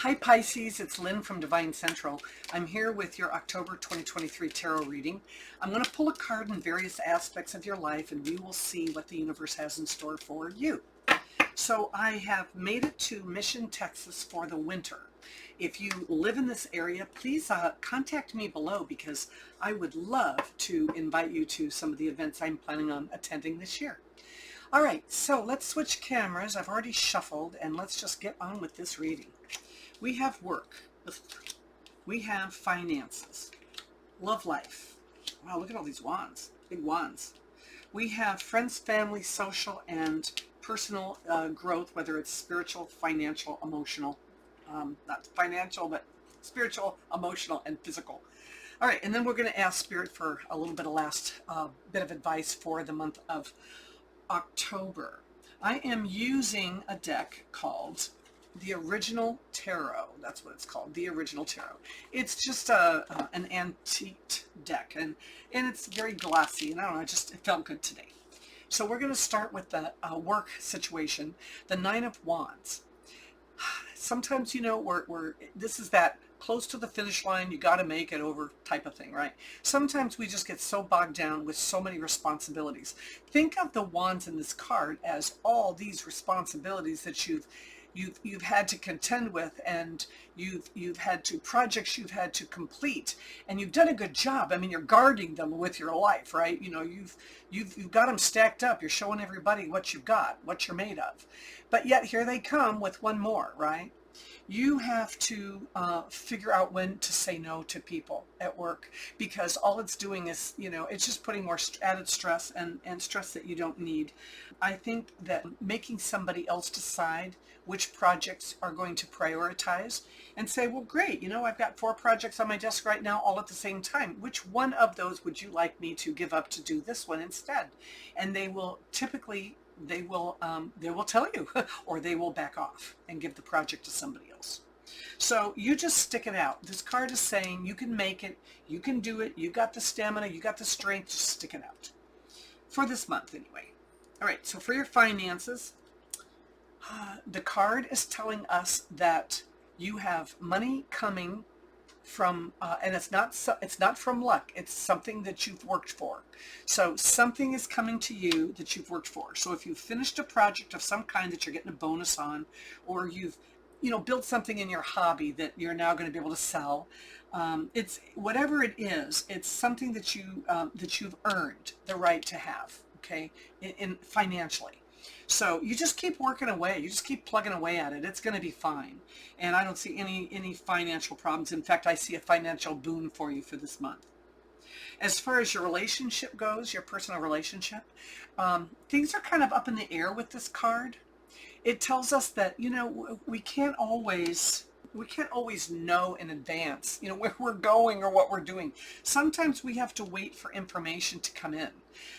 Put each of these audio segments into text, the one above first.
Hi Pisces, it's Lynn from Devine Central. I'm here with your October 2023 tarot reading. I'm going to pull a card in various aspects of your life and we will see what the universe has in store for you. So I have made it to Mission, Texas for the winter. If you live in this area, please contact me below because I would love to invite you to some of the events I'm planning on attending this year. All right, so let's switch cameras. I've already shuffled and let's just get on with this reading. We have work, we have finances, love life. Wow, look at all these wands, big wands. We have friends, family, social, and personal growth, whether it's spiritual, financial, emotional, not financial, but spiritual, emotional, and physical. All right, and then we're going to ask Spirit for a little bit of last bit of advice for the month of October. I am using a deck called the Original Tarot. That's what it's called, the Original Tarot. It's just an antique deck, and it's very glossy, and I don't know, it felt good today. So we're going to start with the work situation, the Nine of Wands. Sometimes, you know, this is that close to the finish line, you got to make it over type of thing, right? Sometimes we just get so bogged down with so many responsibilities. Think of the wands in this card as all these responsibilities that you've had to contend with, and you've had to projects you've had to complete, and you've done a good job. I mean, you're guarding them with your life, right? You know, you've got them stacked up. You're showing everybody what you've got, what you're made of. But yet here they come with one more, right? You have to figure out when to say no to people at work, because all it's doing is, you know, it's just putting more added stress and stress that you don't need. I think that making somebody else decide which projects are going to prioritize and say, well, great, you know, I've got 4 projects on my desk right now all at the same time. Which one of those would you like me to give up to do this one instead? And they will typically they will tell you, or they will back off and give the project to somebody else. So you just stick it out. This card is saying you can make it, you can do it, you got the stamina, you got the strength, just stick it out. For this month anyway. All right, so for your finances, the card is telling us that you have money coming from and it's not from luck. It's something that you've worked for. So something is coming to you that you've worked for. So if you've finished a project of some kind that you're getting a bonus on, or you've built something in your hobby that you're now going to be able to sell, it's whatever it is, it's something that you've earned the right to have, okay, in financially. So you just keep working away. You just keep plugging away at it. It's going to be fine. And I don't see any financial problems. In fact, I see a financial boon for you for this month. As far as your relationship goes, your personal relationship, things are kind of up in the air with this card. It tells us that, you know, we can't always know in advance, you know, where we're going or what we're doing. Sometimes we have to wait for information to come in.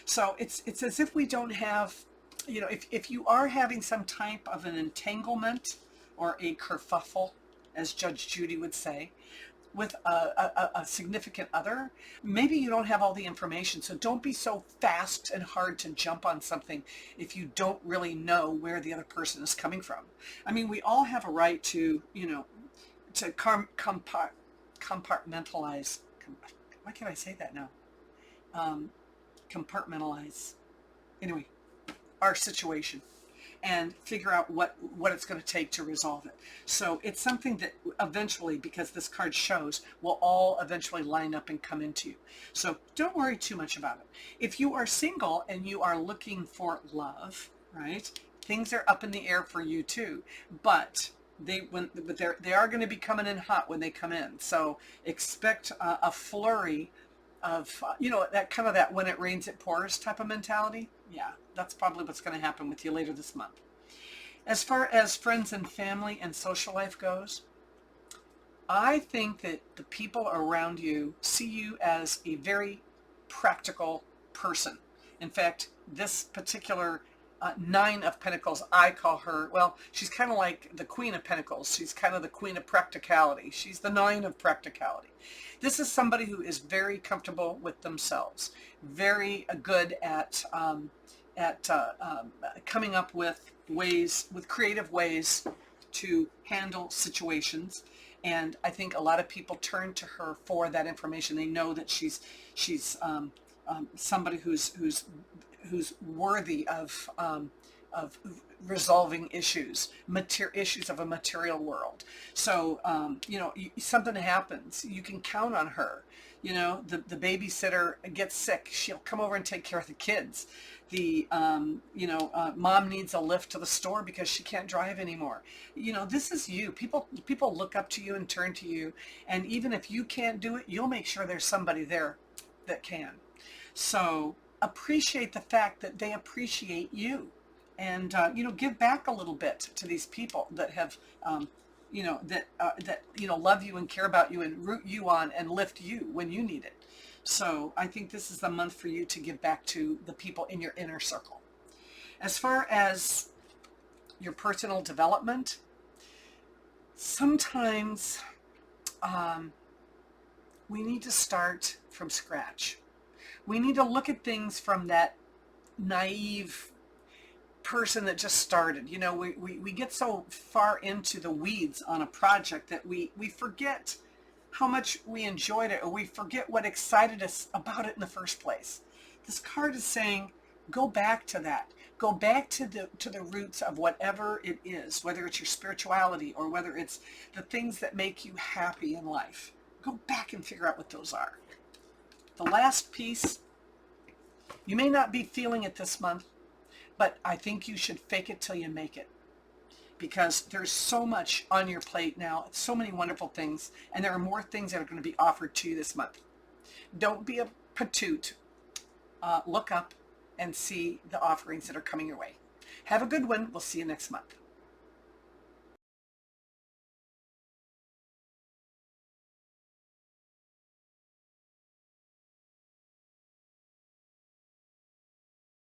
So it's as if we don't have, you know, if you are having some type of an entanglement or a kerfuffle, as Judge Judy would say, with a significant other, maybe you don't have all the information. So don't be so fast and hard to jump on something if you don't really know where the other person is coming from. I mean, we all have a right to, you know, to compartmentalize. Why can't I say that now? Compartmentalize. Anyway, our situation and figure out what it's going to take to resolve it. So it's something that eventually, because this card shows, will all eventually line up and come into you. So don't worry too much about it. If you are single and you are looking for love, right, things are up in the air for you too, but they are going to be coming in hot when they come in. So expect a flurry of, you know, that when it rains it pours type of mentality. Yeah, that's probably what's going to happen with you later this month. As far as friends and family and social life goes, I think that the people around you see you as a very practical person. In fact, this particular Nine of Pentacles, I call her, well, she's kind of like the Queen of Pentacles. She's kind of the Queen of Practicality. She's the Nine of Practicality. This is somebody who is very comfortable with themselves, very good at coming up with ways, with creative ways to handle situations. And I think a lot of people turn to her for that information. They know that she's somebody who's worthy of resolving issues of a material world. So something happens, you can count on her. The babysitter gets sick, she'll come over and take care of the kids. The mom needs a lift to the store because she can't drive anymore. This is you. People look up to you and turn to you, and even if you can't do it, you'll make sure there's somebody there that can. So appreciate the fact that they appreciate you, and give back a little bit to these people that have that love you and care about you and root you on and lift you when you need it. So I think this is the month for you to give back to the people in your inner circle. As far as your personal development, sometimes we need to start from scratch. We need to look at things from that naive person that just started. We get so far into the weeds on a project that we forget how much we enjoyed it, or we forget what excited us about it in the first place. This card is saying, go back to that. Go back to the roots of whatever it is, whether it's your spirituality or whether it's the things that make you happy in life. Go back and figure out what those are. The last piece, you may not be feeling it this month, but I think you should fake it till you make it, because there's so much on your plate now, so many wonderful things, and there are more things that are going to be offered to you this month. Don't be a patoot. Look up and see the offerings that are coming your way. Have a good one. We'll see you next month.